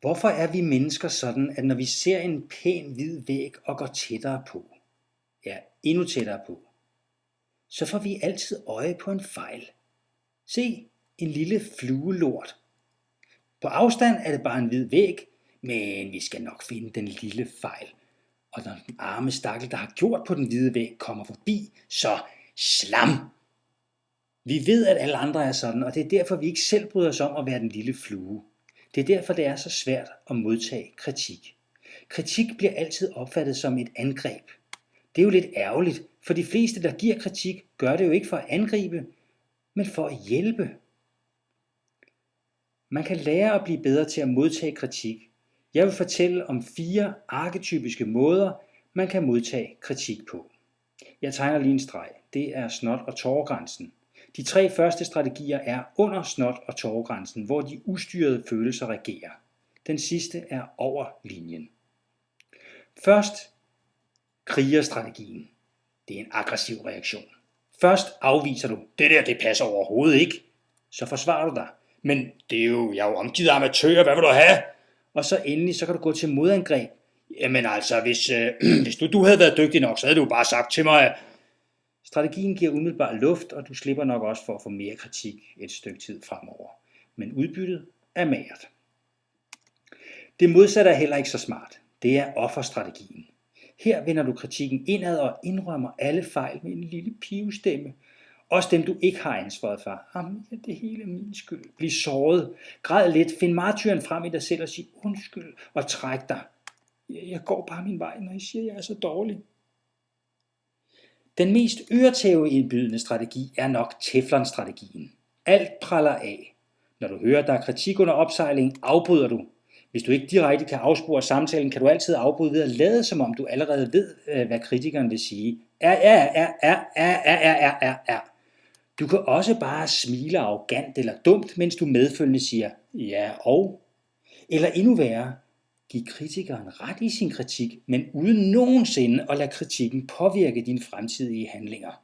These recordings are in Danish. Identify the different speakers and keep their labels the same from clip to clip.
Speaker 1: Hvorfor er vi mennesker sådan, at når vi ser en pæn hvid væg og går tættere på, ja, endnu tættere på, så får vi altid øje på en fejl. Se, en lille fluelort. På afstand er det bare en hvid væg, men vi skal nok finde den lille fejl. Og når den arme stakkel, der har gjort på den hvide væg, kommer forbi, så slam! Vi ved, at alle andre er sådan, og det er derfor, vi ikke selv bryder os om at være den lille flue. Det er derfor, det er så svært at modtage kritik. Kritik bliver altid opfattet som et angreb. Det er jo lidt ærgerligt, for de fleste, der giver kritik, gør det jo ikke for at angribe, men for at hjælpe. Man kan lære at blive bedre til at modtage kritik. Jeg vil fortælle om 4 arketypiske måder, man kan modtage kritik på. Jeg tegner lige en streg. Det er snot- og tåregrænsen. De 3 første strategier er under snot- og tåregrænsen, hvor de ustyrede følelser regerer. Den sidste er over linjen. Først krigerstrategien. Det er en aggressiv reaktion. Først afviser du, det passer overhovedet ikke. Så forsvarer du dig. Men jeg er jo omgivet af amatører, hvad vil du have? Og så endelig, så kan du gå til modangreb. Jamen altså, hvis du havde været dygtig nok, så havde du bare sagt til mig. Strategien giver umiddelbart luft, og du slipper nok også for at få mere kritik et stykke tid fremover. Men udbyttet er magert. Det modsatte er heller ikke så smart. Det er offerstrategien. Her vender du kritikken indad og indrømmer alle fejl med en lille pivestemme. Også dem, du ikke har ansvaret for. Det hele er min skyld. Bliv såret. Græd lidt. Find martyren frem i dig selv og sig undskyld og træk dig. Jeg går bare min vej, når jeg siger, at jeg er så dårlig. Den mest øretæveindbydende strategi er nok teflonstrategien. Alt praller af. Når du hører, at der er kritik under opsejling, afbryder du. Hvis du ikke direkte kan afspore samtalen, kan du altid afbryde ved at lade, som om du allerede ved, hvad kritikeren vil sige. Du kan også bare smile arrogant eller dumt, mens du medfølgende siger ja og. Eller endnu værre, giv kritikeren ret i sin kritik, men uden nogensinde at lade kritikken påvirke dine fremtidige handlinger.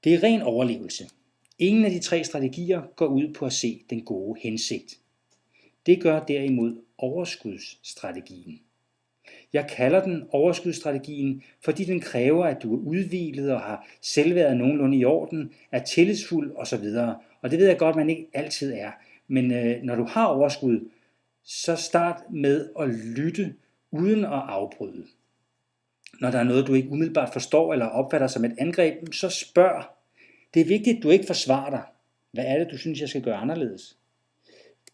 Speaker 1: Det er ren overlevelse. Ingen af de 3 strategier går ud på at se den gode hensigt. Det gør derimod overskudsstrategien. Jeg kalder den overskudsstrategien, fordi den kræver, at du er udhvilet og har selvværdet nogenlunde i orden, er tillidsfuld osv. Og det ved jeg godt, man ikke altid er. Men når du har overskud, så start med at lytte uden at afbryde. Når der er noget, du ikke umiddelbart forstår eller opfatter som et angreb, så spørg. Det er vigtigt, at du ikke forsvarer dig. Hvad er det, du synes, jeg skal gøre anderledes?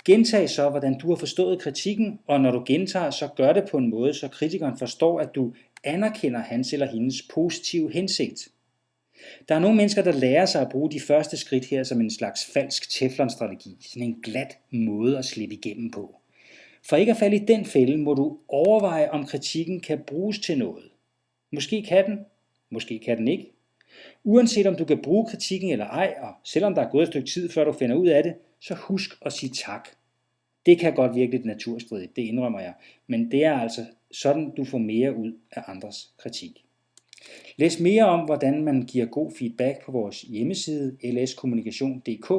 Speaker 1: Gentag så, hvordan du har forstået kritikken, og når du gentager, så gør det på en måde, så kritikeren forstår, at du anerkender hans eller hendes positive hensigt. Der er nogle mennesker, der lærer sig at bruge de første skridt her som en slags falsk teflonstrategi, sådan en glat måde at slippe igennem på. For ikke at falde i den fælde, må du overveje, om kritikken kan bruges til noget. Måske kan den, måske kan den ikke. Uanset om du kan bruge kritikken eller ej, og selvom der er gået et stykke tid, før du finder ud af det, så husk at sige tak. Det kan godt virke lidt naturstridigt, det indrømmer jeg, men det er altså sådan, du får mere ud af andres kritik. Læs mere om, hvordan man giver god feedback på vores hjemmeside lskommunikation.dk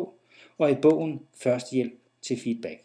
Speaker 1: og i bogen Førstehjælp til feedback.